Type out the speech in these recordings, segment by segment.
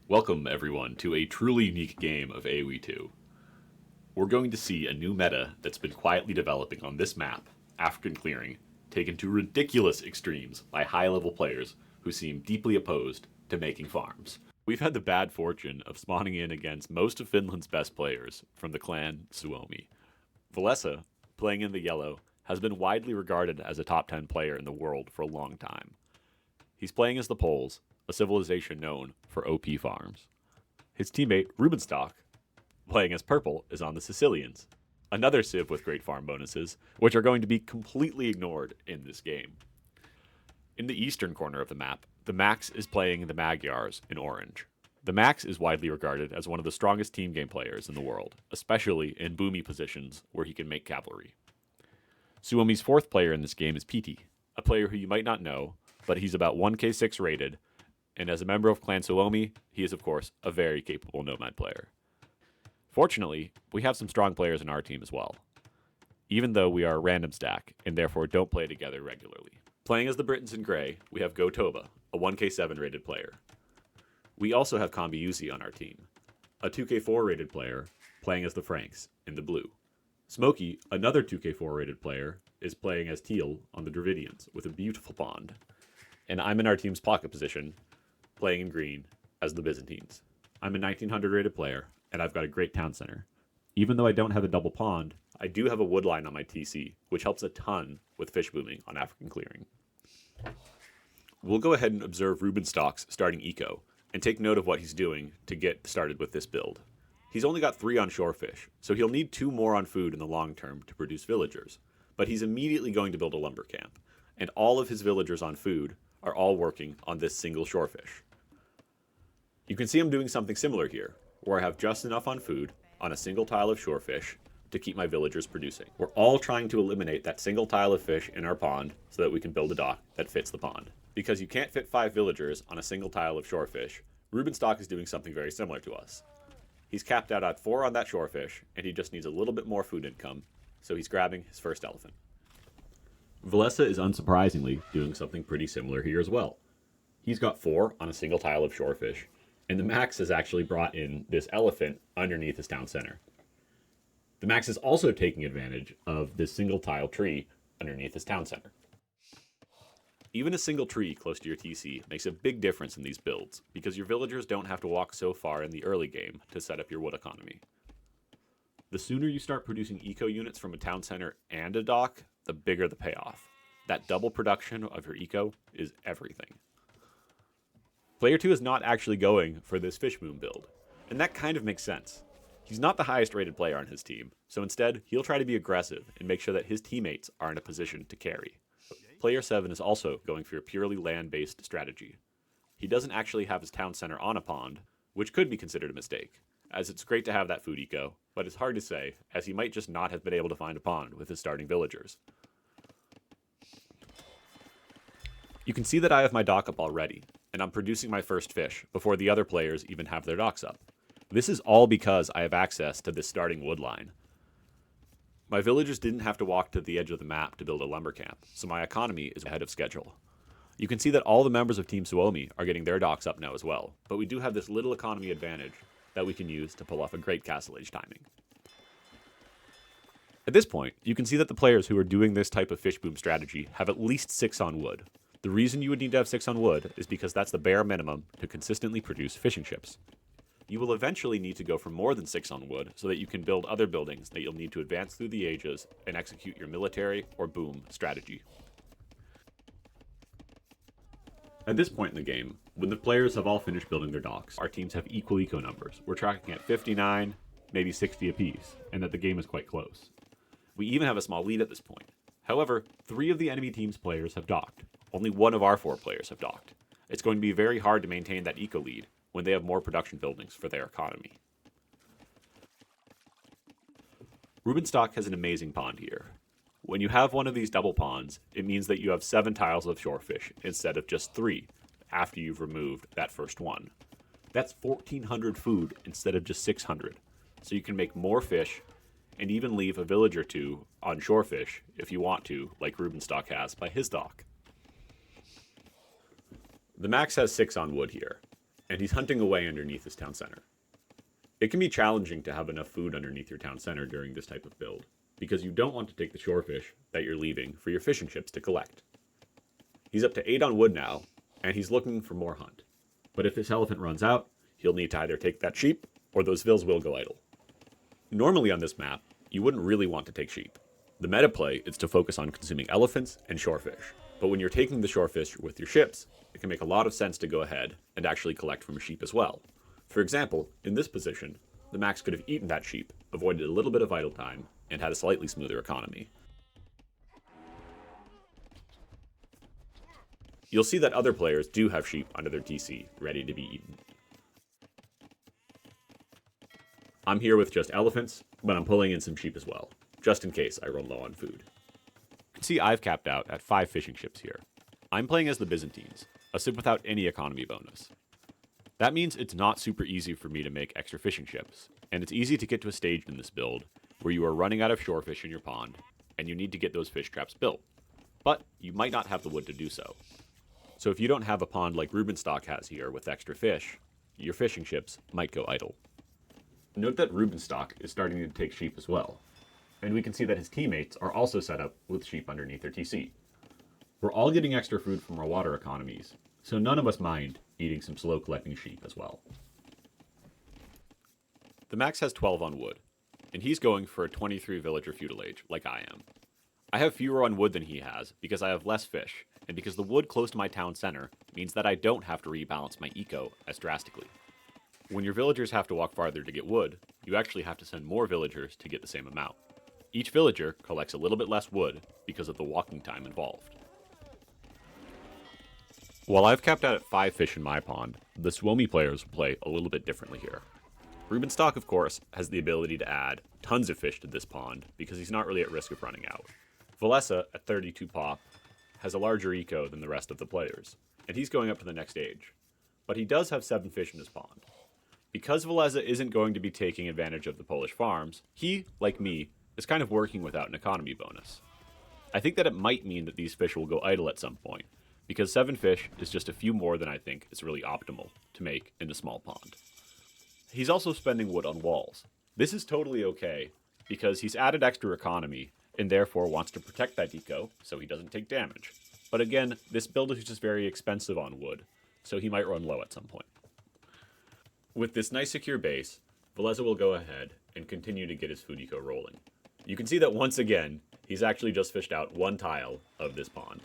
Welcome, everyone, to a truly unique game of AoE2. We're going to see a new meta that's been quietly developing on this map, African Clearing, taken to ridiculous extremes by high-level players who seem deeply opposed to making farms. We've had the bad fortune of spawning in against most of Finland's best players from the clan Suomi. Villese, playing in the yellow, has been widely regarded as a top 10 player in the world for a long time. He's playing as the Poles, a civilization known for OP farms. His teammate, Rubenstock, playing as purple, is on the Sicilians, another civ with great farm bonuses, which are going to be completely ignored in this game. In the eastern corner of the map, TheMax is playing the Magyars in orange. TheMax is widely regarded as one of the strongest team game players in the world, especially in boomy positions where he can make cavalry. Suomi's fourth player in this game is Piti, a player who you might not know, but he's about 1k6 rated, and as a member of Clan Suomi, he is of course a very capable Nomad player. Fortunately, we have some strong players in our team as well, even though we are a random stack and therefore don't play together regularly. Playing as the Britons in gray, we have Gotoba, a 1k7 rated player. We also have Kombiusi on our team, a 2k4 rated player playing as the Franks in the blue. Smokey, another 2k4 rated player, is playing as Teal on the Dravidians with a beautiful pond. And I'm in our team's pocket position, playing in green as the Byzantines. I'm a 1900 rated player, and I've got a great town center. Even though I don't have a double pond, I do have a wood line on my TC, which helps a ton with fish booming on African Clearing. We'll go ahead and observe Rubenstock's starting eco, and take note of what he's doing to get started with this build. He's only got 3 on shore fish, so he'll need 2 more on food in the long term to produce villagers, but he's immediately going to build a lumber camp, and all of his villagers on food are all working on this single shore fish. You can see I'm doing something similar here, where I have just enough on food on a single tile of shore fish to keep my villagers producing. We're all trying to eliminate that single tile of fish in our pond so that we can build a dock that fits the pond. Because you can't fit 5 villagers on a single tile of shore fish, Rubenstock is doing something very similar to us. He's capped out at 4 on that shore fish, and he just needs a little bit more food income, so he's grabbing his first elephant. Villese is unsurprisingly doing something pretty similar here as well. He's got 4 on a single tile of shore fish, and TheMax has actually brought in this elephant underneath his town center. TheMax is also taking advantage of this single tile tree underneath his town center. Even a single tree close to your TC makes a big difference in these builds, because your villagers don't have to walk so far in the early game to set up your wood economy. The sooner you start producing eco units from a town center and a dock, the bigger the payoff. That double production of your eco is everything. Player 2 is not actually going for this Fishboom build, and that kind of makes sense. He's not the highest rated player on his team, so instead he'll try to be aggressive and make sure that his teammates are in a position to carry. Player 7 is also going for a purely land-based strategy. He doesn't actually have his town center on a pond, which could be considered a mistake, as it's great to have that food eco, but it's hard to say, as he might just not have been able to find a pond with his starting villagers. You can see that I have my dock up already, and I'm producing my first fish before the other players even have their docks up. This is all because I have access to this starting wood line. My villagers didn't have to walk to the edge of the map to build a lumber camp, so my economy is ahead of schedule. You can see that all the members of Team Suomi are getting their docks up now as well, but we do have this little economy advantage that we can use to pull off a great castle age timing. At this point, you can see that the players who are doing this type of Fishboom strategy have at least 6 on wood. The reason you would need to have 6 on wood is because that's the bare minimum to consistently produce fishing ships. You will eventually need to go for more than 6 on wood so that you can build other buildings that you'll need to advance through the ages and execute your military or boom strategy. At this point in the game, when the players have all finished building their docks, our teams have equal eco numbers. We're tracking at 59, maybe 60 apiece, and that the game is quite close. We even have a small lead at this point. However, 3 of the enemy team's players have docked. Only 1 of our 4 players have docked. It's going to be very hard to maintain that eco lead when they have more production buildings for their economy. Rubenstock has an amazing pond here. When you have one of these double ponds, it means that you have 7 tiles of shorefish instead of just 3 after you've removed that first one. That's 1,400 food instead of just 600, so you can make more fish and even leave a village or 2 on shorefish if you want to, like Rubenstock has by his dock. TheMax has 6 on wood here, and he's hunting away underneath his town center. It can be challenging to have enough food underneath your town center during this type of build, because you don't want to take the shorefish that you're leaving for your fishing ships to collect. He's up to 8 on wood now, and he's looking for more hunt. But if this elephant runs out, he'll need to either take that sheep, or those vills will go idle. Normally on this map, you wouldn't really want to take sheep. The meta play is to focus on consuming elephants and shorefish, but when you're taking the shorefish with your ships, it can make a lot of sense to go ahead and actually collect from a sheep as well. For example, in this position, the Max could have eaten that sheep, avoided a little bit of idle time, and had a slightly smoother economy. You'll see that other players do have sheep under their TC, ready to be eaten. I'm here with just elephants, but I'm pulling in some sheep as well, just in case I run low on food. You can see I've capped out at 5 fishing ships here. I'm playing as the Byzantines, a ship without any economy bonus. That means it's not super easy for me to make extra fishing ships, and it's easy to get to a stage in this build where you are running out of shorefish in your pond, and you need to get those fish traps built. But you might not have the wood to do so. So if you don't have a pond like Rubenstock has here with extra fish, your fishing ships might go idle. Note that Rubenstock is starting to take sheep as well, and we can see that his teammates are also set up with sheep underneath their TC. We're all getting extra food from our water economies, so none of us mind eating some slow collecting sheep as well. The Max has 12 on wood, and he's going for a 23 villager feudal age, like I am. I have fewer on wood than he has because I have less fish, and because the wood close to my town center means that I don't have to rebalance my eco as drastically. When your villagers have to walk farther to get wood, you actually have to send more villagers to get the same amount. Each villager collects a little bit less wood because of the walking time involved. While I've capped out at 5 fish in my pond, the Suomi players will play a little bit differently here. Rubenstock, of course, has the ability to add tons of fish to this pond because he's not really at risk of running out. Villese, at 32 pop, has a larger eco than the rest of the players, and he's going up to the next age. But he does have 7 fish in his pond. Because Villese isn't going to be taking advantage of the Polish farms, he, like me, is kind of working without an economy bonus. I think that it might mean that these fish will go idle at some point, because 7 fish is just a few more than I think is really optimal to make in a small pond. He's also spending wood on walls. This is totally okay, because he's added extra economy, and therefore wants to protect that eco so he doesn't take damage. But again, this build is just very expensive on wood, so he might run low at some point. With this nice secure base, Villese will go ahead and continue to get his food eco rolling. You can see that once again, he's actually just fished out 1 tile of this pond.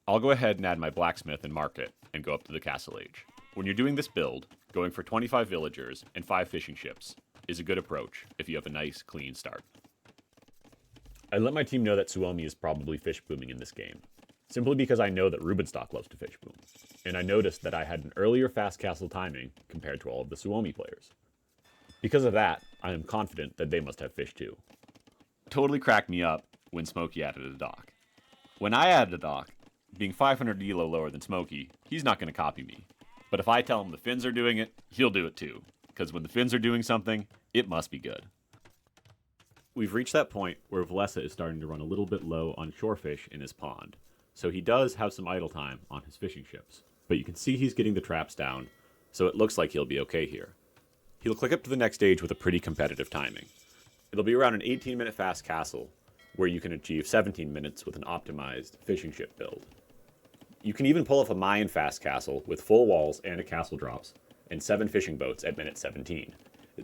I'll go ahead and add my blacksmith and market and go up to the castle age. When you're doing this build, going for 25 villagers and 5 fishing ships is a good approach if you have a nice, clean start. I let my team know that Suomi is probably fish booming in this game, simply because I know that Rubenstock loves to fish boom, and I noticed that I had an earlier fast castle timing compared to all of the Suomi players. Because of that, I am confident that they must have fish too. Totally cracked me up when Smokey added a dock. When I added a dock, being 500 elo lower than Smokey, he's not going to copy me. But if I tell him the Finns are doing it, he'll do it too, because when the Finns are doing something, it must be good. We've reached that point where Villese is starting to run a little bit low on shorefish in his pond, so he does have some idle time on his fishing ships. But you can see he's getting the traps down, so it looks like he'll be okay here. He'll click up to the next stage with a pretty competitive timing. It'll be around an 18-minute fast castle, where you can achieve 17 minutes with an optimized fishing ship build. You can even pull off a Mayan fast castle with full walls and a castle drops, and 7 fishing boats at minute 17.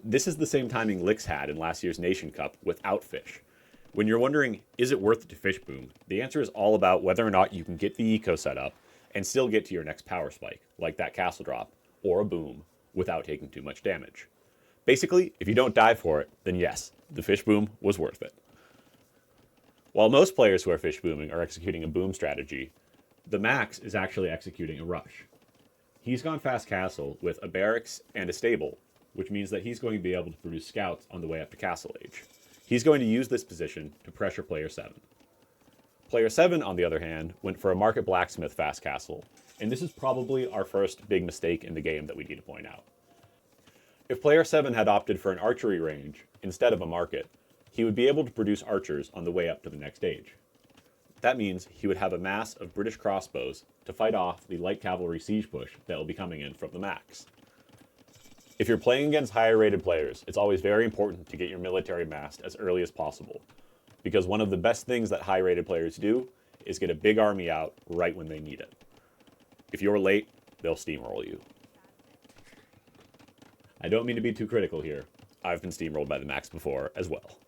This is the same timing Lix had in last year's Nation Cup without fish. When you're wondering, is it worth it to fish boom? The answer is all about whether or not you can get the eco set up and still get to your next power spike, like that castle drop, or a boom, without taking too much damage. Basically, if you don't die for it, then yes, the fish boom was worth it. While most players who are fish booming are executing a boom strategy, the Max is actually executing a rush. He's gone fast castle with a barracks and a stable, which means that he's going to be able to produce scouts on the way up to castle age. He's going to use this position to pressure player 7. Player 7, on the other hand, went for a market blacksmith fast castle, and this is probably our first big mistake in the game that we need to point out. If player 7 had opted for an archery range instead of a market, he would be able to produce archers on the way up to the next stage. That means he would have a mass of British crossbows to fight off the light cavalry siege push that will be coming in from the Max. If you're playing against higher rated players, it's always very important to get your military massed as early as possible, because one of the best things that high rated players do is get a big army out right when they need it. If you're late, they'll steamroll you. I don't mean to be too critical here. I've been steamrolled by the Max before as well.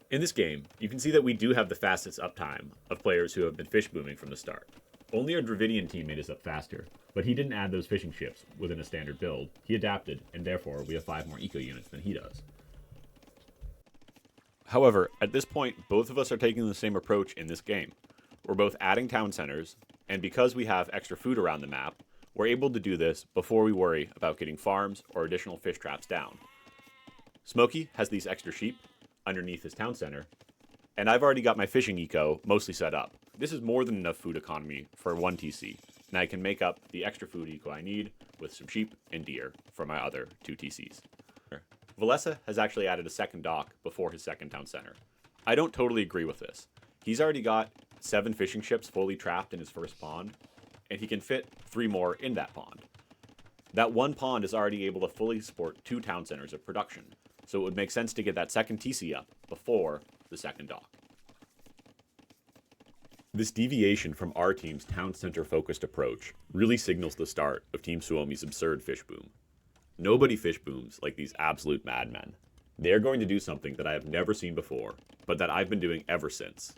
In this game, you can see that we do have the fastest uptime of players who have been fish booming from the start. Only our Dravidian teammate is up faster, but he didn't add those fishing ships within a standard build. He adapted, and therefore we have 5 more eco units than he does. However, at this point, both of us are taking the same approach in this game. We're both adding town centers, and because we have extra food around the map, we're able to do this before we worry about getting farms or additional fish traps down. Smokey has these extra sheep underneath his town center, and I've already got my fishing eco mostly set up. This is more than enough food economy for 1 TC, and I can make up the extra food eco I need with some sheep and deer for my other 2 TCs. Villese has actually added a second dock before his second town center. I don't totally agree with this. He's already got 7 fishing ships fully trapped in his first pond, and he can fit 3 more in that pond. That one pond is already able to fully support 2 town centers of production, so it would make sense to get that second TC up before the second dock. This deviation from our team's town center focused approach really signals the start of Team Suomi's absurd fish boom. Nobody fish booms like these absolute madmen. They're going to do something that I have never seen before, but that I've been doing ever since.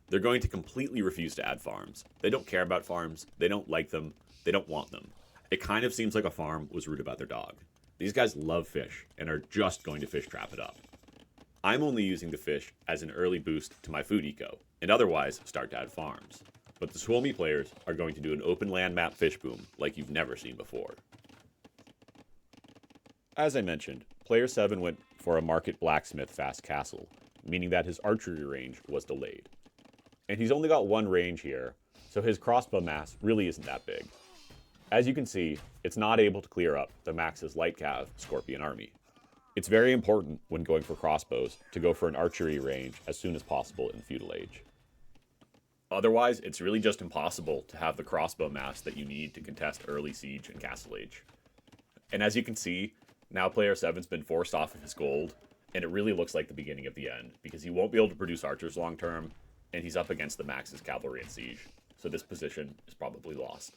They're going to completely refuse to add farms. They don't care about farms, they don't like them, they don't want them. It kind of seems like a farm was rude about their dog. These guys love fish and are just going to fish trap it up. I'm only using the fish as an early boost to my food eco, and otherwise start to add farms. But the Suomi players are going to do an open land map fish boom like you've never seen before. As I mentioned, player 7 went for a market blacksmith fast castle, meaning that his archery range was delayed. And he's only got 1 range here, so his crossbow mass really isn't that big. As you can see, it's not able to clear up the Max's light cav Scorpion army. It's very important when going for crossbows to go for an archery range as soon as possible in Feudal Age. Otherwise, it's really just impossible to have the crossbow mass that you need to contest early Siege and Castle Age. And as you can see, now player 7's been forced off of his gold, and it really looks like the beginning of the end, because he won't be able to produce archers long term, and he's up against the Max's cavalry and siege, so this position is probably lost.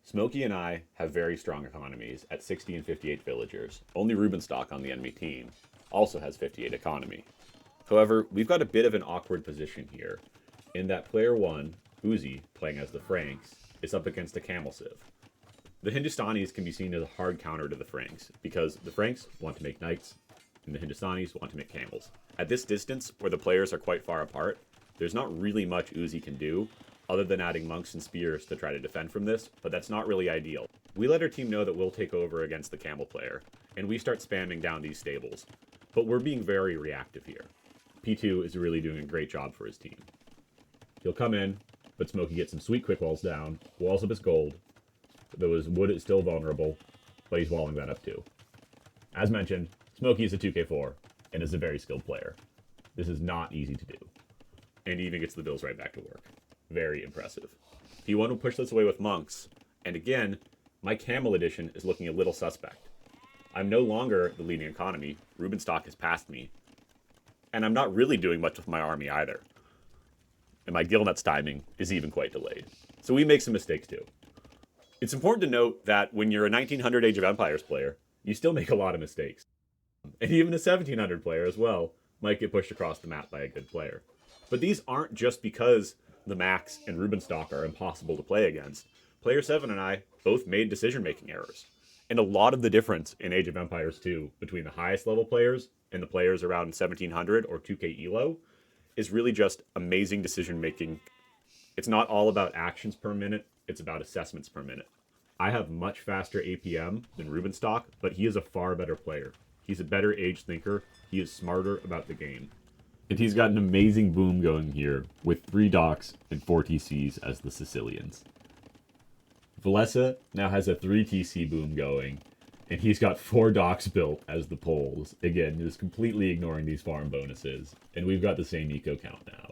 Smokey and I have very strong economies at 60 and 58 villagers. Only Rubenstock on the enemy team also has 58 economy. However, we've got a bit of an awkward position here, in that player 1, Uzi, playing as the Franks, is up against a camel civ. The Hindustanis can be seen as a hard counter to the Franks, because the Franks want to make knights, and the Hindustanis want to make camels. At this distance, where the players are quite far apart, there's not really much Uzi can do, other than adding monks and spears to try to defend from this, but that's not really ideal. We let our team know that we'll take over against the camel player, and we start spamming down these stables, but we're being very reactive here. P2 is really doing a great job for his team. He'll come in, but Smokey gets some sweet quick walls down, walls up his gold, though his wood is still vulnerable, but he's walling that up too. As mentioned, Smokey is a 2k4, and is a very skilled player. This is not easy to do. And he even gets the bills right back to work. Very impressive. He wanted to push this away with monks, and again, my camel edition is looking a little suspect. I'm no longer the leading economy, Rubenstock has passed me, and I'm not really doing much with my army either. And my Gilnut's timing is even quite delayed. So we make some mistakes too. It's important to note that when you're a 1900 Age of Empires player, you still make a lot of mistakes. And even a 1700 player as well might get pushed across the map by a good player. But these aren't just because the Max and Rubenstock are impossible to play against. Player 7 and I both made decision-making errors. And a lot of the difference in Age of Empires 2 between the highest level players and the players around 1700 or 2k elo is really just amazing decision-making. It's not all about actions per minute, it's about assessments per minute. I have much faster APM than Rubenstock, but he is a far better player. He's a better age thinker, he is smarter about the game. And he's got an amazing boom going here, with 3 docks and 4 TCs as the Sicilians. Villese now has a 3 TC boom going, and he's got 4 docks built as the Poles. Again, just completely ignoring these farm bonuses, and we've got the same eco count now.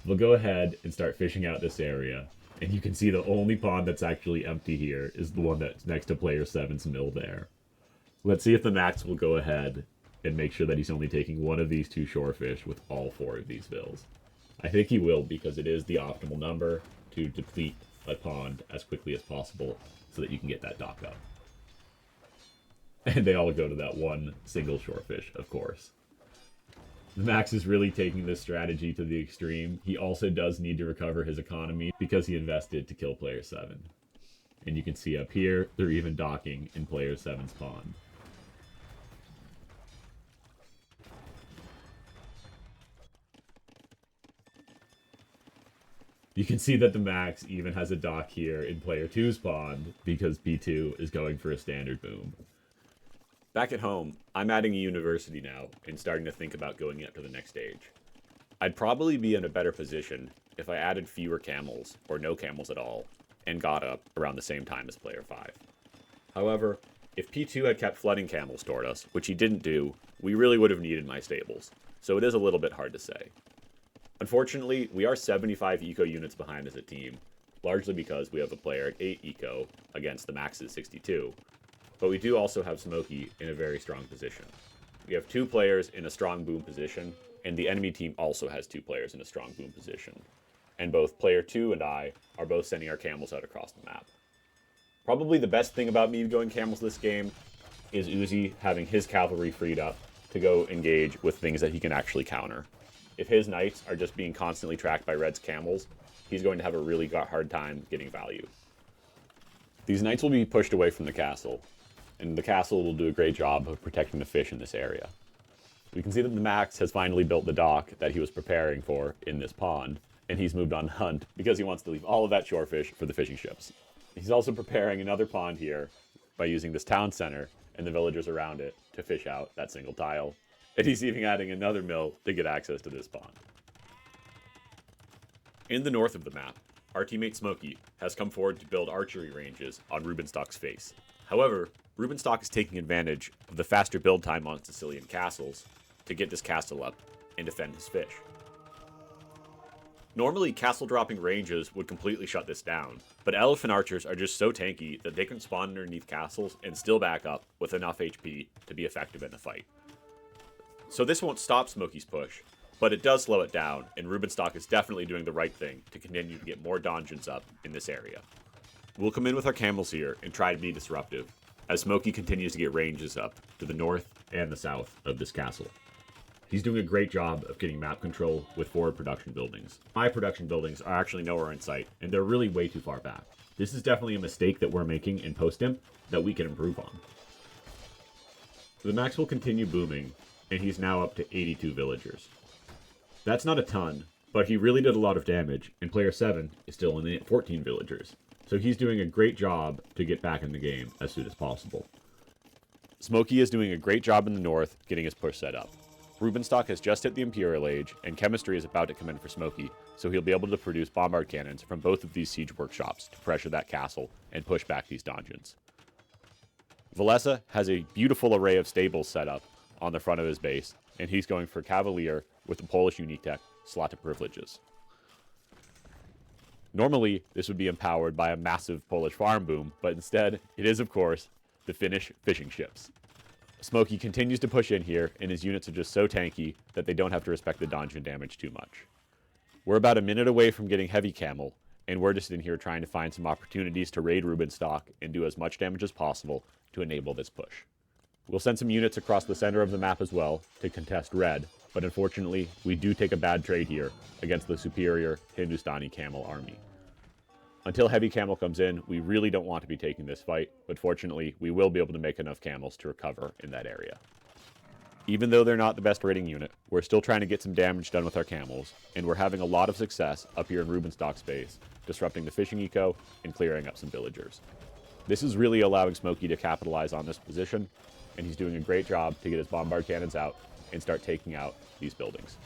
We'll go ahead and start fishing out this area. And you can see the only pond that's actually empty here is the one that's next to player 7's mill there. Let's see if the Max will go ahead and make sure that he's only taking one of these 2 shorefish with all 4 of these bills. I think he will, because it is the optimal number to deplete a pond as quickly as possible so that you can get that dock up. And they all go to that one single shorefish, of course. The Max is really taking this strategy to the extreme. He also does need to recover his economy because he invested to kill player 7. And you can see up here, they're even docking in player 7's pond. You can see that the Max even has a dock here in player 2's pond because P2 is going for a standard boom. Back at home, I'm adding a university now and starting to think about going up to the next stage. I'd probably be in a better position if I added fewer camels, or no camels at all, and got up around the same time as player 5. However, if P2 had kept flooding camels toward us, which he didn't do, we really would have needed my stables, so it is a little bit hard to say. Unfortunately, we are 75 eco units behind as a team, largely because we have a player at 8 eco against the Max's 62, but we do also have Smokey in a very strong position. We have 2 players in a strong boom position, and the enemy team also has 2 players in a strong boom position. And both player 2 and I are both sending our camels out across the map. Probably the best thing about me going camels this game is Uzi having his cavalry freed up to go engage with things that he can actually counter. If his knights are just being constantly tracked by Red's camels, he's going to have a really hard time getting value. These knights will be pushed away from the castle, and the castle will do a great job of protecting the fish in this area. We can see that the Max has finally built the dock that he was preparing for in this pond, and he's moved on to hunt because he wants to leave all of that shorefish for the fishing ships. He's also preparing another pond here by using this town center and the villagers around it to fish out that single tile. And he's even adding another mill to get access to this pond. In the north of the map, our teammate Smokey has come forward to build archery ranges on Rubenstock's face. However, Rubenstock is taking advantage of the faster build time on Sicilian castles to get this castle up and defend his fish. Normally, castle dropping ranges would completely shut this down, but elephant archers are just so tanky that they can spawn underneath castles and still back up with enough HP to be effective in the fight. So this won't stop Smokey's push, but it does slow it down, and Rubenstock is definitely doing the right thing to continue to get more donjons up in this area. We'll come in with our camels here and try to be disruptive, as Smokey continues to get ranges up to the north and the south of this castle. He's doing a great job of getting map control with forward production buildings. My production buildings are actually nowhere in sight, and they're really way too far back. This is definitely a mistake that we're making in post-imp that we can improve on. The Max will continue booming, and he's now up to 82 villagers. That's not a ton, but he really did a lot of damage, and player 7 is still only at 14 villagers. So he's doing a great job to get back in the game as soon as possible. Smokey is doing a great job in the north, getting his push set up. Rubenstock has just hit the Imperial Age, and chemistry is about to come in for Smokey, so he'll be able to produce bombard cannons from both of these siege workshops to pressure that castle and push back these donjons. Villese has a beautiful array of stables set up on the front of his base, and he's going for Cavalier with the Polish unique tech, Slot of Privileges. Normally, this would be empowered by a massive Polish farm boom, but instead, it is, of course, the Finnish fishing ships. Smokey continues to push in here, and his units are just so tanky that they don't have to respect the donjon damage too much. We're about a minute away from getting heavy camel, and we're just in here trying to find some opportunities to raid Rubenstock and do as much damage as possible to enable this push. We'll send some units across the center of the map as well to contest red, but unfortunately, we do take a bad trade here against the superior Hindustani camel army. Until heavy camel comes in, we really don't want to be taking this fight, but fortunately, we will be able to make enough camels to recover in that area. Even though they're not the best raiding unit, we're still trying to get some damage done with our camels, and we're having a lot of success up here in Rubenstock's base, disrupting the fishing eco and clearing up some villagers. This is really allowing Smokey to capitalize on this position, and he's doing a great job to get his bombard cannons out and start taking out these buildings.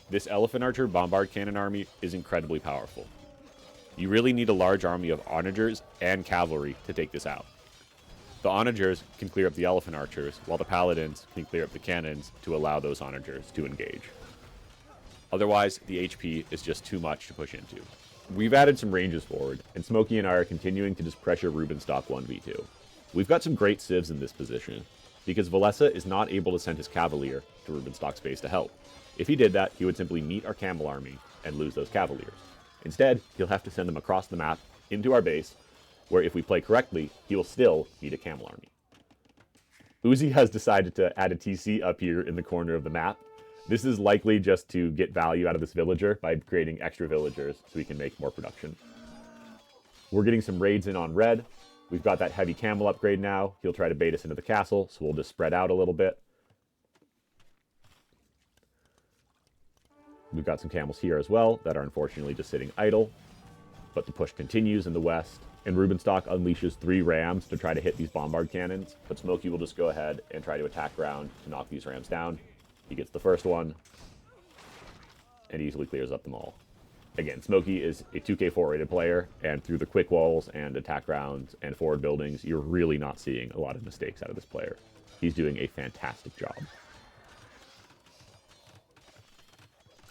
This elephant archer bombard cannon army is incredibly powerful. You really need a large army of onagers and cavalry to take this out. The onagers can clear up the elephant archers, while the paladins can clear up the cannons to allow those onagers to engage. Otherwise, the HP is just too much to push into. We've added some ranges forward, and Smokey and I are continuing to just pressure Rubenstock 1v2. We've got some great civs in this position, because Villese is not able to send his Cavalier to Rubenstock's base to help. If he did that, he would simply meet our Camel army and lose those Cavaliers. Instead, he'll have to send them across the map into our base, where if we play correctly, he will still meet a Camel army. Uzi has decided to add a TC up here in the corner of the map. This is likely just to get value out of this villager by creating extra villagers so we can make more production. We're getting some raids in on red. We've got that heavy camel upgrade now. He'll try to bait us into the castle, so we'll just spread out a little bit. We've got some camels here as well that are unfortunately just sitting idle. But the push continues in the west, and Rubenstock unleashes 3 rams to try to hit these bombard cannons, but Smokey will just go ahead and try to attack ground to knock these rams down. He gets the first one, and easily clears up them all. Again, Smokey is a 2k4 rated player, and through the quick walls and attack rounds and forward buildings, you're really not seeing a lot of mistakes out of this player. He's doing a fantastic job.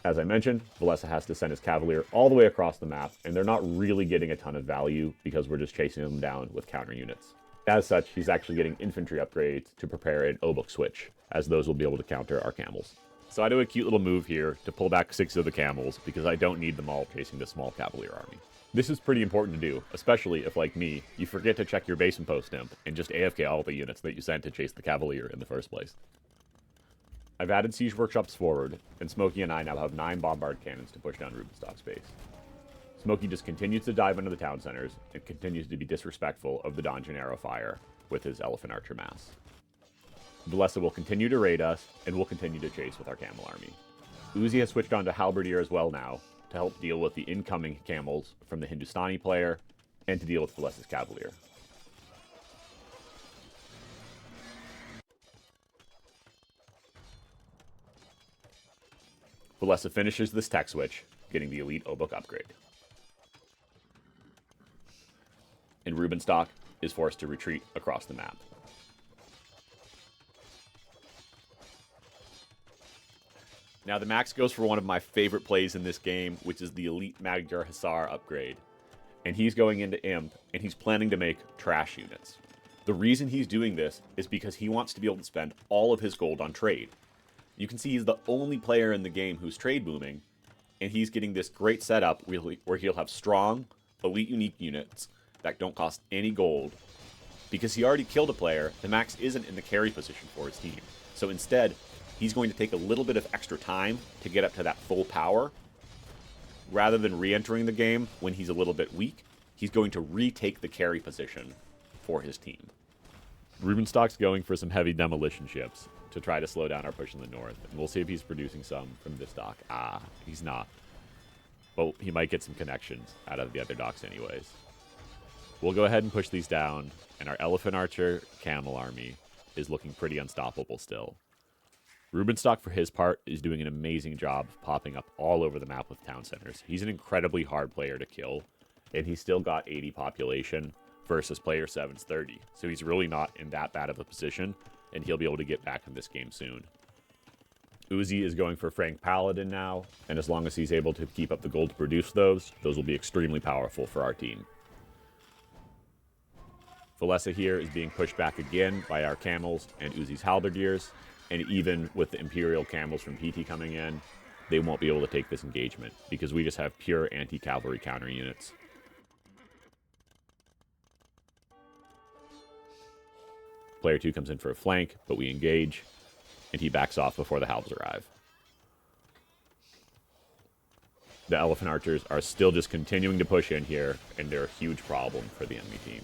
As I mentioned, Villese has to send his Cavalier all the way across the map, and they're not really getting a ton of value because we're just chasing them down with counter units. As such, he's actually getting infantry upgrades to prepare an Obuk switch, as those will be able to counter our camels. So I do a cute little move here to pull back 6 of the camels, because I don't need them all chasing the small Cavalier army. This is pretty important to do, especially if, like me, you forget to check your base and post imp, and just AFK all the units that you sent to chase the Cavalier in the first place. I've added siege workshops forward, and Smokey and I now have 9 bombard cannons to push down Rubenstock's base. Smokey just continues to dive into the town centers, and continues to be disrespectful of the Donjon Arrow fire with his Elephant Archer mass. Villese will continue to raid us, and will continue to chase with our camel army. Uzi has switched on to Halberdier as well now, to help deal with the incoming camels from the Hindustani player, and to deal with Villese's Cavalier. Villese finishes this tech switch, getting the elite Obuk upgrade. And Rubenstock is forced to retreat across the map. Now the Max goes for one of my favorite plays in this game, which is the elite Magyar Hussar upgrade. And he's going into Imp, and he's planning to make trash units. The reason he's doing this is because he wants to be able to spend all of his gold on trade. You can see he's the only player in the game who's trade booming, and he's getting this great setup where he'll have strong, elite unique units that don't cost any gold. Because he already killed a player, the Max isn't in the carry position for his team. So instead, he's going to take a little bit of extra time to get up to that full power. Rather than re-entering the game when he's a little bit weak, he's going to retake the carry position for his team. Rubenstock's going for some heavy demolition ships to try to slow down our push in the north, and we'll see if he's producing some from this dock. He's not. But he might get some connections out of the other docks anyways. We'll go ahead and push these down, and our Elephant Archer Camel army is looking pretty unstoppable still. Rubenstock, for his part, is doing an amazing job of popping up all over the map with town centers. He's an incredibly hard player to kill, and he's still got 80 population versus player 7's 30. So he's really not in that bad of a position, and he'll be able to get back in this game soon. Uzi is going for Frank Paladin now, and as long as he's able to keep up the gold to produce those will be extremely powerful for our team. Villese here is being pushed back again by our camels and Uzi's halberdiers, and even with the Imperial camels from PT coming in, they won't be able to take this engagement, because we just have pure anti-cavalry counter units. Player 2 comes in for a flank, but we engage, and he backs off before the halbs arrive. The Elephant Archers are still just continuing to push in here, and they're a huge problem for the enemy team.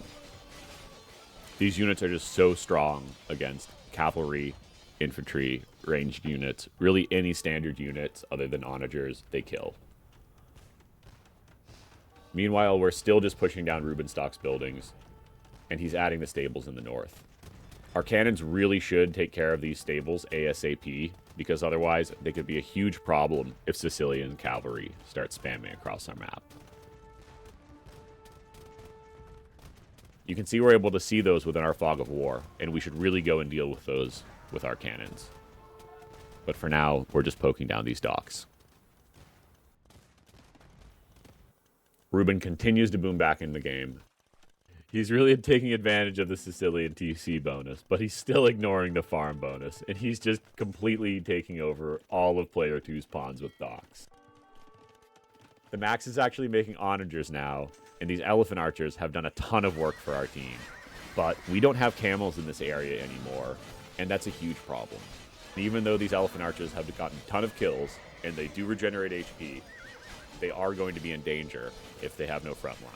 These units are just so strong against cavalry, infantry, ranged units, really any standard units other than onagers, they kill. Meanwhile, we're still just pushing down Rubenstock's buildings, and he's adding the stables in the north. Our cannons really should take care of these stables ASAP, because otherwise they could be a huge problem if Sicilian cavalry start spamming across our map. You can see we're able to see those within our fog of war, and we should really go and deal with those with our cannons. But for now, we're just poking down these docks. Ruben continues to boom back in the game. He's really taking advantage of the Sicilian TC bonus, but he's still ignoring the farm bonus, and he's just completely taking over all of player 2's pawns with docks. TheMax is actually making onagers now, and these elephant archers have done a ton of work for our team. But we don't have camels in this area anymore, and that's a huge problem. And even though these elephant archers have gotten a ton of kills, and they do regenerate HP, they are going to be in danger if they have no front line.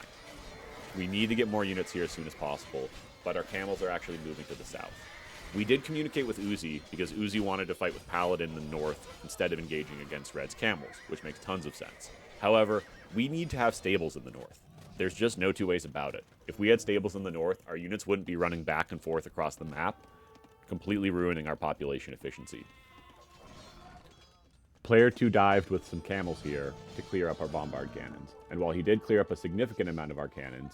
We need to get more units here as soon as possible, but our camels are actually moving to the south. We did communicate with Uzi because Uzi wanted to fight with Paladin in the north instead of engaging against Red's camels, which makes tons of sense. However, we need to have stables in the north. There's just no two ways about it. If we had stables in the north, our units wouldn't be running back and forth across the map, completely ruining our population efficiency. Player 2 dived with some camels here to clear up our bombard cannons, and while he did clear up a significant amount of our cannons,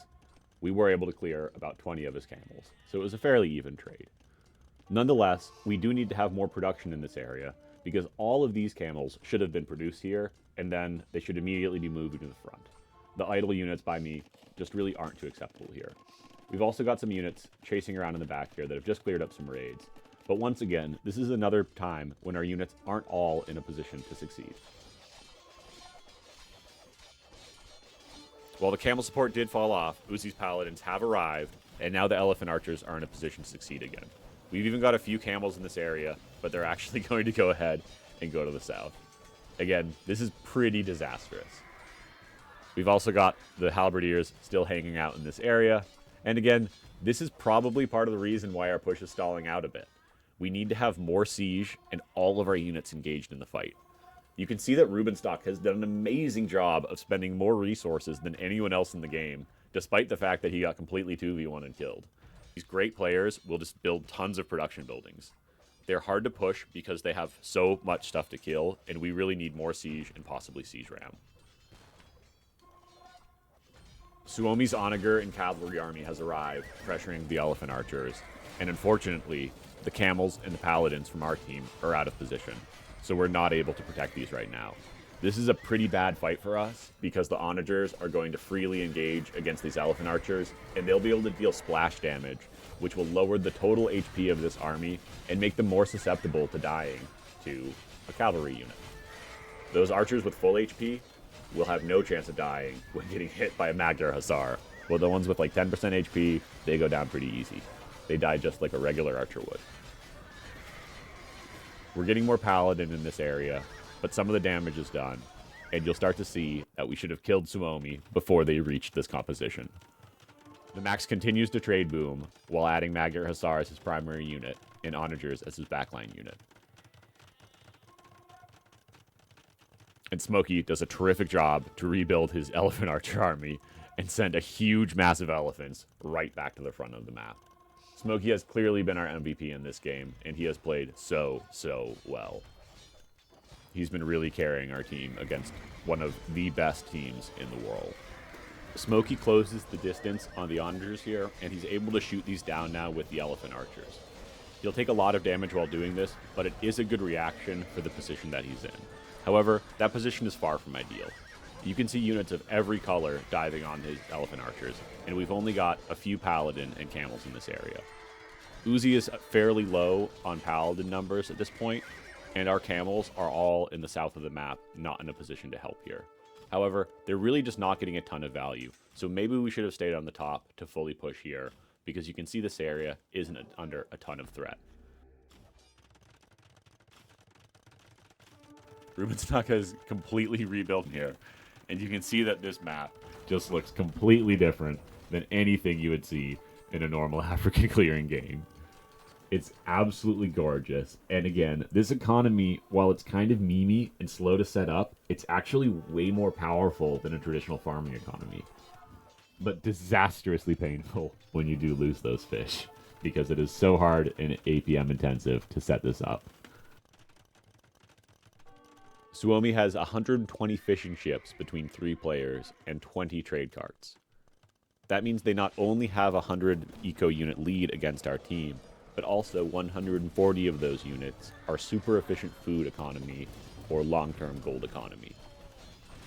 we were able to clear about 20 of his camels, so it was a fairly even trade. Nonetheless, we do need to have more production in this area, because all of these camels should have been produced here, and then they should immediately be moved to the front. The idle units by me just really aren't too acceptable here. We've also got some units chasing around in the back here that have just cleared up some raids. But once again, this is another time when our units aren't all in a position to succeed. While the camel support did fall off, Uzi's paladins have arrived, and now the elephant archers are in a position to succeed again. We've even got a few camels in this area, but they're actually going to go ahead and go to the south. Again, this is pretty disastrous. We've also got the halberdiers still hanging out in this area, and again, this is probably part of the reason why our push is stalling out a bit. We need to have more siege and all of our units engaged in the fight. You can see that Rubenstock has done an amazing job of spending more resources than anyone else in the game, despite the fact that he got completely 2v1 and killed. These great players will just build tons of production buildings. They're hard to push because they have so much stuff to kill, and we really need more siege and possibly siege ram. Suomi's onager and cavalry army has arrived, pressuring the elephant archers, and unfortunately, the camels and the paladins from our team are out of position, so we're not able to protect these right now. This is a pretty bad fight for us, because the onagers are going to freely engage against these elephant archers, and they'll be able to deal splash damage, which will lower the total HP of this army and make them more susceptible to dying to a cavalry unit. Those archers with full HP will have no chance of dying when getting hit by a Magyar Hussar, while the ones with like 10% HP, they go down pretty easy. They die just like a regular archer would. We're getting more paladin in this area, but some of the damage is done, and you'll start to see that we should have killed Suomi before they reached this composition. TheMax continues to trade boom, while adding Magyar Hussar as his primary unit, and onagers as his backline unit. And Smokey does a terrific job to rebuild his elephant archer army and send a huge massive elephants right back to the front of the map. Smokey has clearly been our MVP in this game, and he has played so well. He's been really carrying our team against one of the best teams in the world. Smokey closes the distance on the onagers here, and he's able to shoot these down now with the elephant archers. He'll take a lot of damage while doing this, but it is a good reaction for the position that he's in. However, that position is far from ideal. You can see units of every color diving on his elephant archers, and we've only got a few paladin and camels in this area. Uzi is fairly low on paladin numbers at this point, and our camels are all in the south of the map, not in a position to help here. However, they're really just not getting a ton of value, so maybe we should have stayed on the top to fully push here, because you can see this area isn't under a ton of threat. Rubenstock has completely rebuilt here, and you can see that this map just looks completely different than anything you would see in a normal African clearing game. It's absolutely gorgeous, and again, this economy, while it's kind of memey and slow to set up, it's actually way more powerful than a traditional farming economy. But disastrously painful when you do lose those fish, because it is so hard and APM intensive to set this up. Suomi has 120 fishing ships between 3 players and 20 trade carts. That means they not only have a 100 eco unit lead against our team, but also 140 of those units are super efficient food economy or long-term gold economy.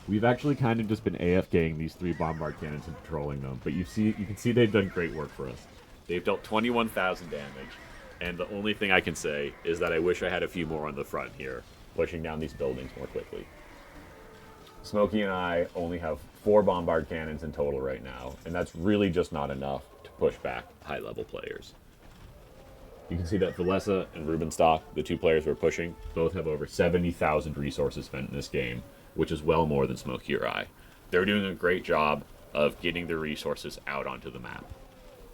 We've actually kind of just been AFKing these 3 bombard cannons and patrolling them, but you can see they've done great work for us. They've dealt 21,000 damage, and the only thing I can say is that I wish I had a few more on the front here, pushing down these buildings more quickly. Smokey and I only have 4 bombard cannons in total right now, and that's really just not enough to push back high-level players. You can see that Villese and Rubenstock, the 2 players we're pushing, both have over 70,000 resources spent in this game, which is well more than Smokey or I. They're doing a great job of getting their resources out onto the map.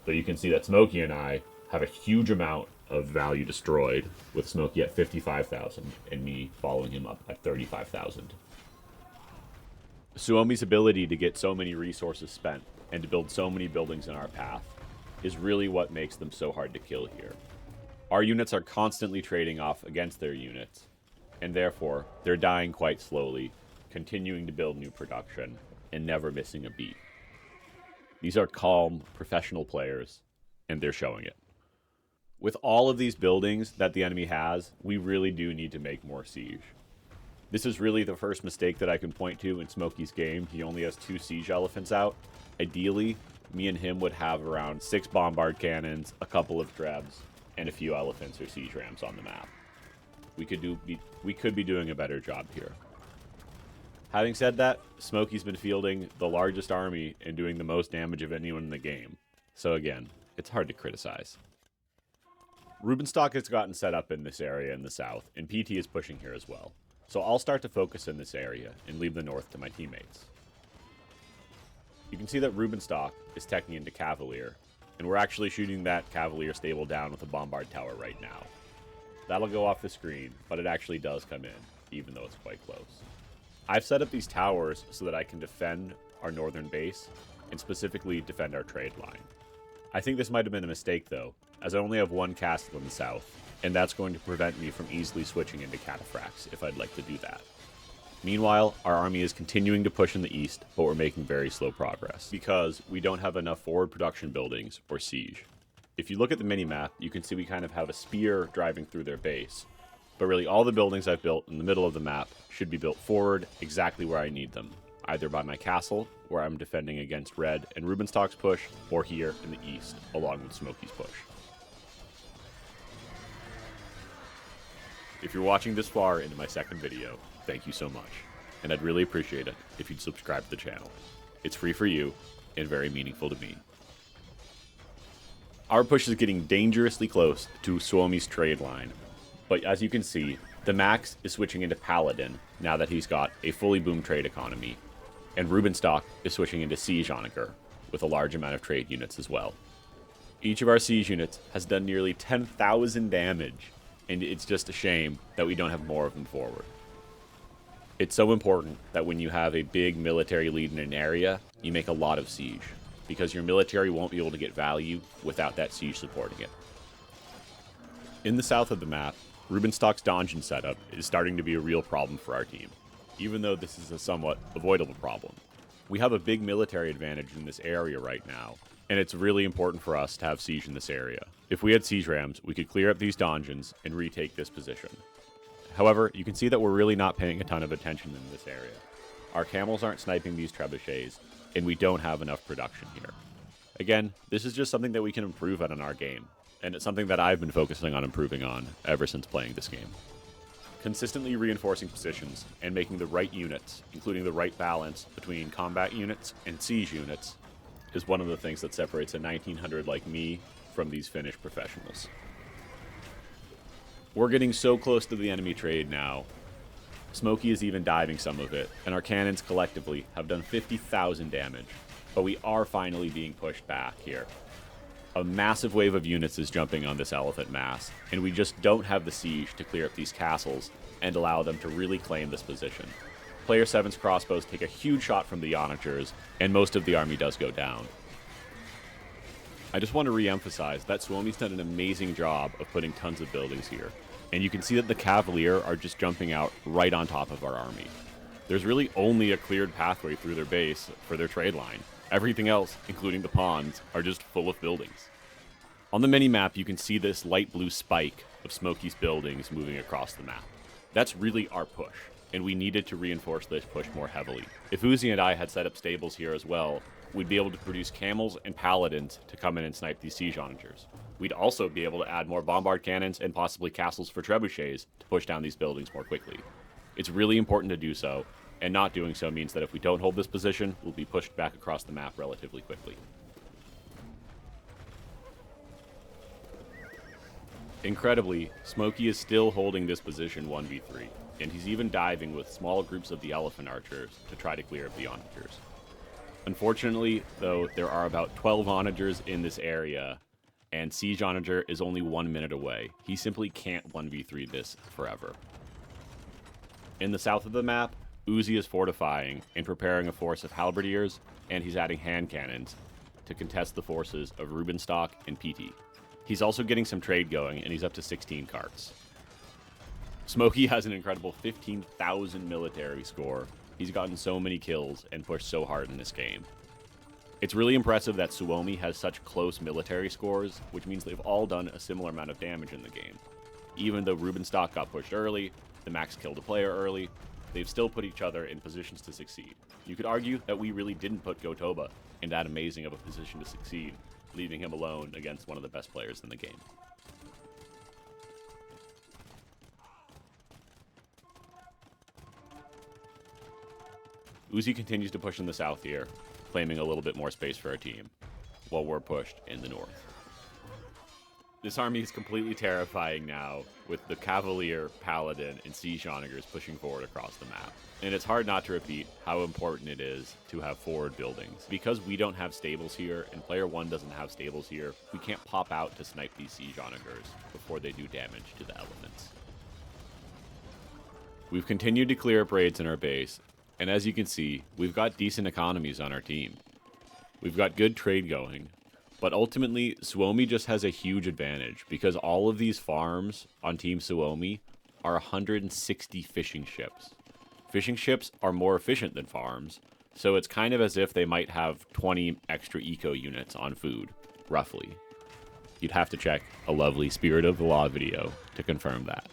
So you can see that Smokey and I have a huge amount of value destroyed, with Smokey at 55,000 and me following him up at 35,000. Suomi's ability to get so many resources spent and to build so many buildings in our path is really what makes them so hard to kill here. Our units are constantly trading off against their units, and therefore they're dying quite slowly, continuing to build new production, and never missing a beat. These are calm, professional players, and they're showing it. With all of these buildings that the enemy has, we really do need to make more siege. This is really the first mistake that I can point to in Smokey's game. He only has 2 siege elephants out. Ideally, me and him would have around 6 bombard cannons, a couple of trebs, and a few elephants or siege rams on the map. We could be doing a better job here. Having said that, Smokey's been fielding the largest army and doing the most damage of anyone in the game. So again, it's hard to criticize. Rubenstock has gotten set up in this area in the south, and PT is pushing here as well. So I'll start to focus in this area and leave the north to my teammates. You can see that Rubenstock is teching into Cavalier, and we're actually shooting that Cavalier stable down with a bombard tower right now. That'll go off the screen, but it actually does come in, even though it's quite close. I've set up these towers so that I can defend our northern base, and specifically defend our trade line. I think this might have been a mistake though, as I only have 1 castle in the south, and that's going to prevent me from easily switching into cataphracts if I'd like to do that. Meanwhile, our army is continuing to push in the east, but we're making very slow progress, because we don't have enough forward production buildings or siege. If you look at the minimap, you can see we kind of have a spear driving through their base, but really all the buildings I've built in the middle of the map should be built forward exactly where I need them, either by my castle, where I'm defending against Red and Rubenstock's push, or here in the east, along with Smokey's push. If you're watching this far into my second video, thank you so much, and I'd really appreciate it if you'd subscribe to the channel. It's free for you, and very meaningful to me. Our push is getting dangerously close to Suomi's trade line, but as you can see, TheMax is switching into Paladin now that he's got a fully boom trade economy, and Rubenstock is switching into Siege Onager with a large amount of trade units as well. Each of our siege units has done nearly 10,000 damage, and it's just a shame that we don't have more of them forward. It's so important that when you have a big military lead in an area, you make a lot of siege, because your military won't be able to get value without that siege supporting it. In the south of the map, Rubenstock's donjon setup is starting to be a real problem for our team, even though this is a somewhat avoidable problem. We have a big military advantage in this area right now, and it's really important for us to have siege in this area. If we had siege rams, we could clear up these donjons and retake this position. However, you can see that we're really not paying a ton of attention in this area. Our camels aren't sniping these trebuchets, and we don't have enough production here. Again, this is just something that we can improve on in our game, and it's something that I've been focusing on improving on ever since playing this game. Consistently reinforcing positions and making the right units, including the right balance between combat units and siege units, is one of the things that separates a 1900 like me from these Finnish professionals. We're getting so close to the enemy trade now. Smokey is even diving some of it, and our cannons collectively have done 50,000 damage, but we are finally being pushed back here. A massive wave of units is jumping on this elephant mass, and we just don't have the siege to clear up these castles and allow them to really claim this position. Player 7's crossbows take a huge shot from the onagers, and most of the army does go down. I just want to re-emphasize that Suomi's done an amazing job of putting tons of buildings here, and you can see that the Cavalier are just jumping out right on top of our army. There's really only a cleared pathway through their base for their trade line. Everything else, including the ponds, are just full of buildings. On the mini-map, you can see this light blue spike of Smokey's buildings moving across the map. That's really our push. and we needed to reinforce this push more heavily. If Uzi and I had set up stables here as well, we'd be able to produce camels and paladins to come in and snipe these siege onagers. We'd also be able to add more bombard cannons and possibly castles for trebuchets to push down these buildings more quickly. It's really important to do so, and not doing so means that if we don't hold this position, we'll be pushed back across the map relatively quickly. Incredibly, Smokey is still holding this position 1v3, and he's even diving with small groups of the elephant archers to try to clear up the onagers. Unfortunately, though, there are about 12 onagers in this area, and Siege Onager is only 1 minute away. He simply can't 1v3 this forever. In the south of the map, Uzi is fortifying and preparing a force of halberdiers, and he's adding hand cannons to contest the forces of Rubenstock and PT. He's also getting some trade going, and he's up to 16 carts. Smokey has an incredible 15,000 military score. He's gotten so many kills and pushed so hard in this game. It's really impressive that Suomi has such close military scores, which means they've all done a similar amount of damage in the game. Even though Rubenstock got pushed early, TheMax killed a player early, they've still put each other in positions to succeed. You could argue that we really didn't put Gotoba in that amazing of a position to succeed, leaving him alone against one of the best players in the game. Uzi continues to push in the south here, claiming a little bit more space for our team, while we're pushed in the north. This army is completely terrifying now, with the Cavalier, Paladin, and Siege Onagers pushing forward across the map. And it's hard not to repeat how important it is to have forward buildings. Because we don't have stables here, and player 1 doesn't have stables here, we can't pop out to snipe these Siege Onagers before they do damage to the elephants. We've continued to clear up raids in our base, and as you can see, we've got decent economies on our team. We've got good trade going, but ultimately, Suomi just has a huge advantage because all of these farms on Team Suomi are 160 fishing ships. Fishing ships are more efficient than farms, so it's kind of as if they might have 20 extra eco units on food, roughly. You'd have to check a lovely Spirit of the Law video to confirm that.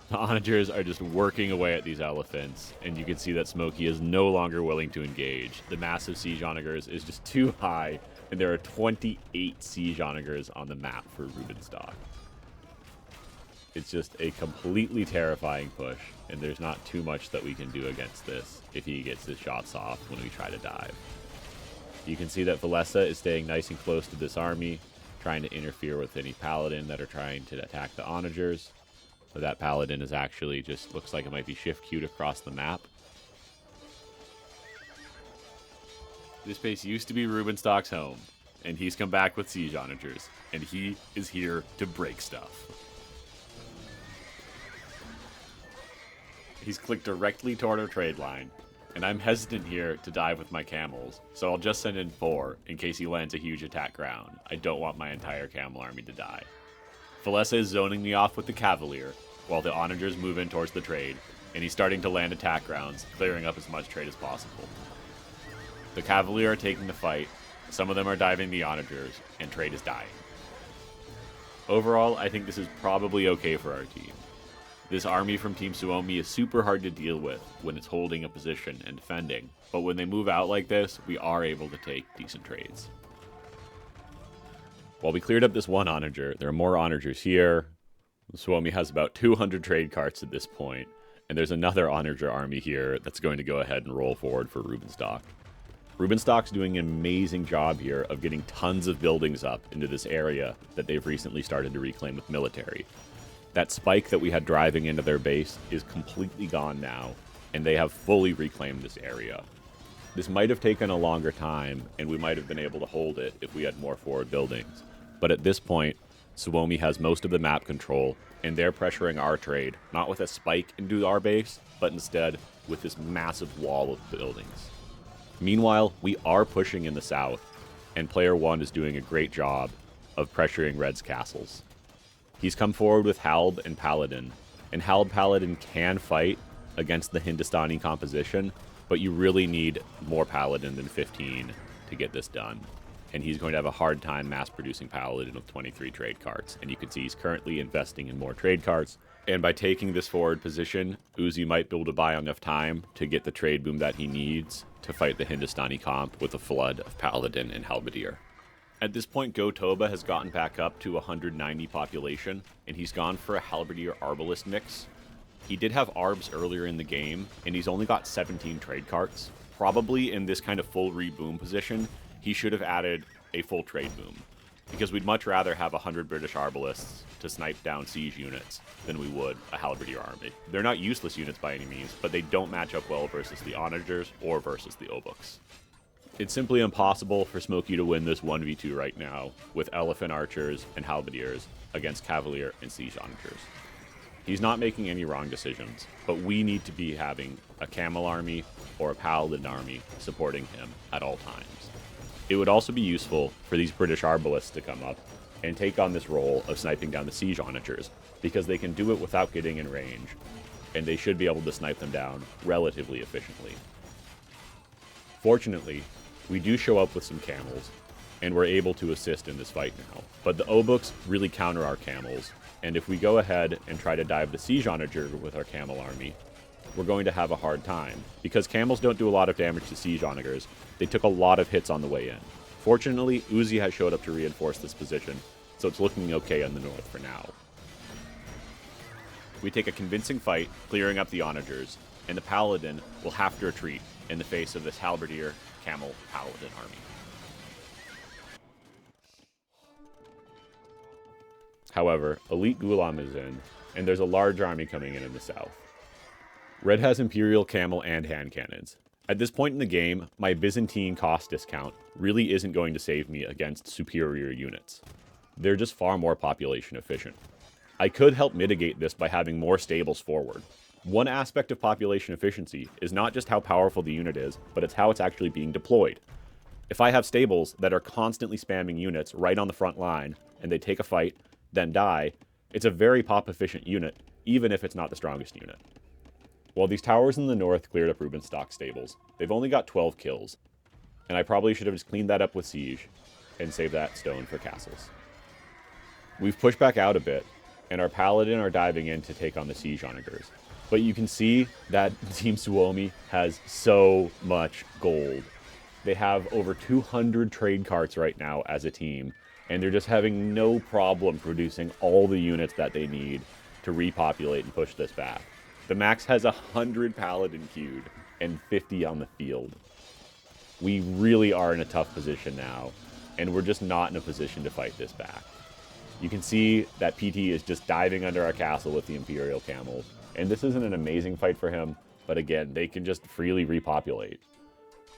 The onagers are just working away at these elephants, and you can see that Smokey is no longer willing to engage. The massive siege onagers is just too high, and there are 28 siege onagers on the map for Rubenstock. It's just a completely terrifying push, and there's not too much that we can do against this if he gets his shots off when we try to dive. You can see that Villese is staying nice and close to this army, trying to interfere with any paladin that are trying to attack the onagers. But that paladin is actually just looks like it might be shift queued across the map. This base used to be Rubenstock's home, and he's come back with siege onagers, and he is here to break stuff. He's clicked directly toward our trade line, and I'm hesitant here to dive with my camels, so I'll just send in 4 in case he lands a huge attack ground. I don't want my entire camel army to die. Villese is zoning me off with the Cavalier, while the onagers move in towards the trade, and he's starting to land attack grounds, clearing up as much trade as possible. The Cavalier are taking the fight, some of them are diving the onagers, and trade is dying. Overall, I think this is probably okay for our team. This army from Team Suomi is super hard to deal with when it's holding a position and defending, but when they move out like this, we are able to take decent trades. While we cleared up this one onager, there are more onagers here. Suomi has about 200 trade carts at this point, and there's another onager army here that's going to go ahead and roll forward for Rubenstock. Rubenstock's doing an amazing job here of getting tons of buildings up into this area that they've recently started to reclaim with military. That spike that we had driving into their base is completely gone now, and they have fully reclaimed this area. This might have taken a longer time, and we might have been able to hold it if we had more forward buildings. But at this point, Suomi has most of the map control, and they're pressuring our trade, not with a spike into our base, but instead with this massive wall of buildings. Meanwhile, we are pushing in the south, and player 1 is doing a great job of pressuring Red's castles. He's come forward with Halb and Paladin, and Halb Paladin can fight against the Hindustani composition, but you really need more Paladin than 15 to get this done. And he's going to have a hard time mass-producing Paladin with 23 trade carts. And you can see he's currently investing in more trade carts And by taking this forward position, Uzi might be able to buy enough time to get the trade boom that he needs to fight the Hindustani comp with a flood of Paladin and Halberdier. At this point, Go-Toba has gotten back up to 190 population, and he's gone for a Halberdier Arbalist mix. He did have Arbs earlier in the game, and he's only got 17 trade carts. Probably in this kind of full reboom position, he should have added a full trade boom, because we'd much rather have 100 British Arbalists to snipe down siege units than we would a Halberdier army. They're not useless units by any means, but they don't match up well versus the Onagers or versus the Obuks. It's simply impossible for Smokey to win this 1v2 right now with Elephant Archers and Halberdiers against Cavalier and Siege Onagers. He's not making any wrong decisions, but we need to be having a Camel army or a Paladin army supporting him at all times. It would also be useful for these British Arbalists to come up and take on this role of sniping down the Siege Onagers, because they can do it without getting in range, and they should be able to snipe them down relatively efficiently. Fortunately, we do show up with some camels, and we're able to assist in this fight now. But the Obuks really counter our camels, and if we go ahead and try to dive the Siege Onager with our camel army, we're going to have a hard time. Because camels don't do a lot of damage to Siege Onagers, they took a lot of hits on the way in. Fortunately, Uzi has showed up to reinforce this position, so it's looking okay in the north for now. We take a convincing fight, clearing up the Onagers, and the Paladin will have to retreat in the face of this Halberdier Camel Paladin army. However, Elite Gulam is in, and there's a large army coming in the south. Red has Imperial Camel and hand cannons. At this point in the game, my Byzantine cost discount really isn't going to save me against superior units. They're just far more population efficient. I could help mitigate this by having more stables forward. One aspect of population efficiency is not just how powerful the unit is, but it's how it's actually being deployed. If I have stables that are constantly spamming units right on the front line, and they take a fight, then die, it's a very pop efficient unit, even if it's not the strongest unit. While these towers in the north cleared up Rubenstock stables, they've only got 12 kills, and I probably should have just cleaned that up with siege and saved that stone for castles. We've pushed back out a bit, and our Paladin are diving in to take on the Siege Onagers. But you can see that Team Suomi has so much gold. They have over 200 trade carts right now as a team, and they're just having no problem producing all the units that they need to repopulate and push this back. TheMax has 100 Paladin queued and 50 on the field. We really are in a tough position now, and we're just not in a position to fight this back. You can see that PT is just diving under our castle with the Imperial Camels, and this isn't an amazing fight for him, but again, they can just freely repopulate.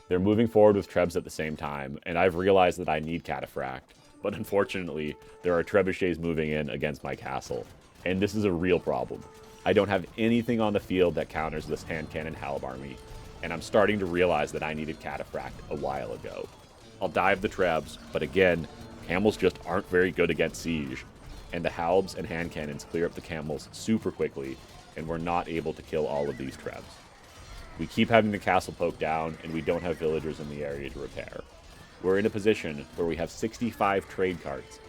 They're moving forward with Trebs at the same time, and I've realized that I need Cataphract, but unfortunately, there are Trebuchets moving in against my castle, and this is a real problem. I don't have anything on the field that counters this hand cannon Halb army, and I'm starting to realize that I needed Cataphract a while ago. I'll dive the Trebs, but again, camels just aren't very good against siege, and the Halbs and hand cannons clear up the camels super quickly, and we're not able to kill all of these Trebs. We keep having the castle poked down, and we don't have villagers in the area to repair. We're in a position where we have 65 trade carts.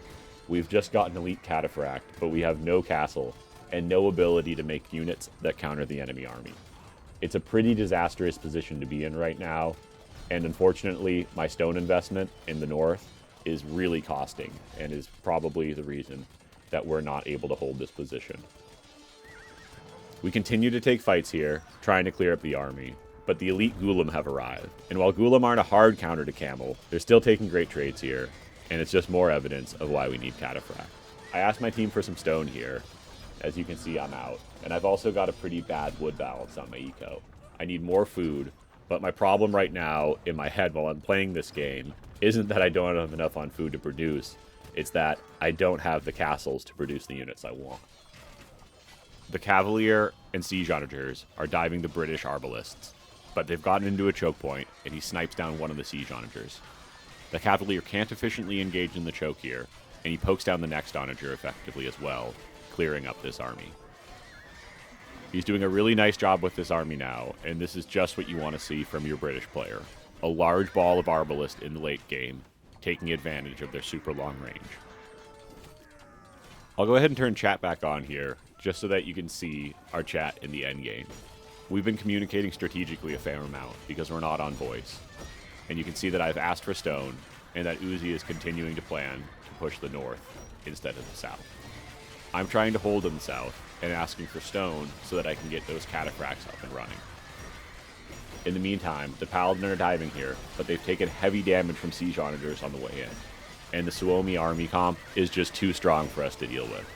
We've just gotten elite Cataphract, but we have no castle, and no ability to make units that counter the enemy army. It's a pretty disastrous position to be in right now, and unfortunately, my stone investment in the north is really costing, and is probably the reason that we're not able to hold this position. We continue to take fights here, trying to clear up the army, but the elite Gulam have arrived, and while Gulam aren't a hard counter to Camel, they're still taking great trades here, and it's just more evidence of why we need Cataphract. I asked my team for some stone here. As you can see, I'm out, and I've also got a pretty bad wood balance on my eco. I need more food, but my problem right now in my head while I'm playing this game isn't that I don't have enough on food to produce, it's that I don't have the castles to produce the units I want. The Cavalier and Siege Onagers are diving the British Arbalists, but they've gotten into a choke point, and he snipes down one of the Siege Onagers. The Cavalier can't efficiently engage in the choke here, and he pokes down the next Onager effectively as well, clearing up this army. He's doing a really nice job with this army now, and this is just what you want to see from your British player. A large ball of Arbalist in the late game, taking advantage of their super long range. I'll go ahead and turn chat back on here just so that you can see our chat in the endgame. We've been communicating strategically a fair amount because we're not on voice. And you can see that I've asked for stone, and that Uzi is continuing to plan to push the north instead of the south. I'm trying to hold in the south and asking for stone so that I can get those cataphracts up and running. In the meantime, the Paladin are diving here, but they've taken heavy damage from siege onagers on the way in. And the Suomi army comp is just too strong for us to deal with.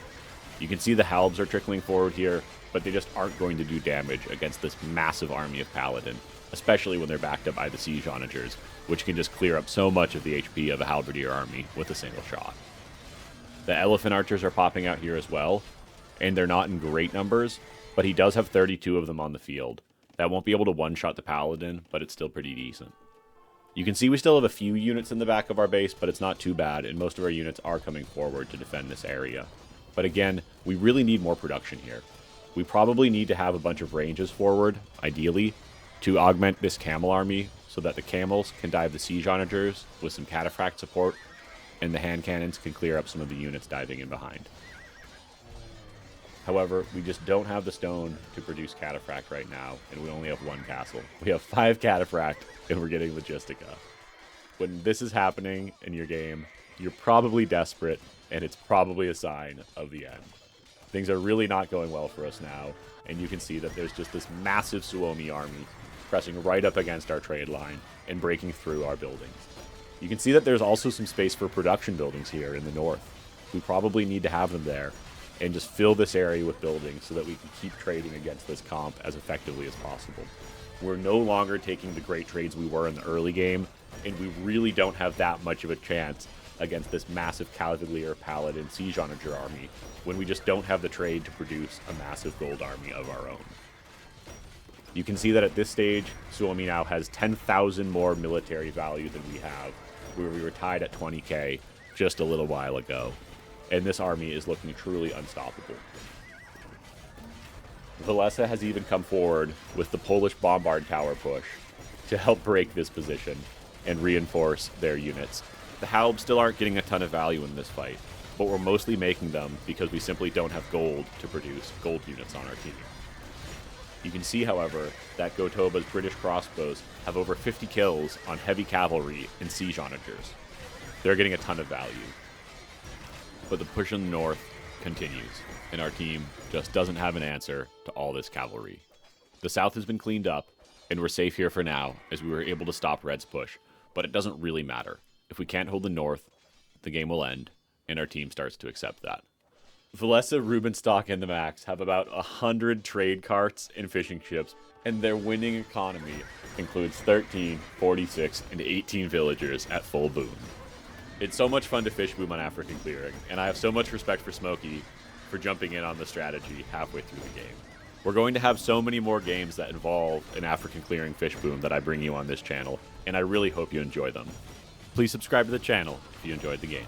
You can see the Halbs are trickling forward here, but they just aren't going to do damage against this massive army of Paladin, especially when they're backed up by the siege onagers, which can just clear up so much of the HP of a halberdier army with a single shot. The elephant archers are popping out here as well, and they're not in great numbers, but he does have 32 of them on the field. That won't be able to one-shot the Paladin, but it's still pretty decent. You can see we still have a few units in the back of our base, but it's not too bad, and most of our units are coming forward to defend this area. But again, we really need more production here. We probably need to have a bunch of ranges forward, ideally, to augment this camel army so that the camels can dive the siege onagers with some cataphract support, and the hand cannons can clear up some of the units diving in behind. However, we just don't have the stone to produce cataphract right now, and we only have one castle. We have 5 cataphract, and we're getting logistica. When this is happening in your game, you're probably desperate, and it's probably a sign of the end. Things are really not going well for us now, and you can see that there's just this massive Suomi army pressing right up against our trade line and breaking through our buildings. You can see that there's also some space for production buildings here in the north. We probably need to have them there, and just fill this area with buildings so that we can keep trading against this comp as effectively as possible. We're no longer taking the great trades we were in the early game, and we really don't have that much of a chance against this massive Cavalier Paladin siege onager army when we just don't have the trade to produce a massive gold army of our own. You can see that at this stage, Suomi now has 10,000 more military value than we have, where we were tied at 20k just a little while ago. And this army is looking truly unstoppable. Villese has even come forward with the Polish bombard tower push to help break this position and reinforce their units. The Halbs still aren't getting a ton of value in this fight, but we're mostly making them because we simply don't have gold to produce gold units on our team. You can see, however, that Gotoba's British crossbows have over 50 kills on heavy cavalry and siege onagers. They're getting a ton of value. But the push in the north continues, and our team just doesn't have an answer to all this cavalry. The south has been cleaned up, and we're safe here for now, as we were able to stop Red's push, but it doesn't really matter. If we can't hold the north, the game will end, and our team starts to accept that. Villese, Rubenstock, and TheMax have about 100 trade carts and fishing ships, and their winning economy includes 13, 46, and 18 villagers at full boom. It's so much fun to Fishboom on African Clearing, and I have so much respect for Smokey for jumping in on the strategy halfway through the game. We're going to have so many more games that involve an African Clearing Fishboom that I bring you on this channel, and I really hope you enjoy them. Please subscribe to the channel if you enjoyed the game.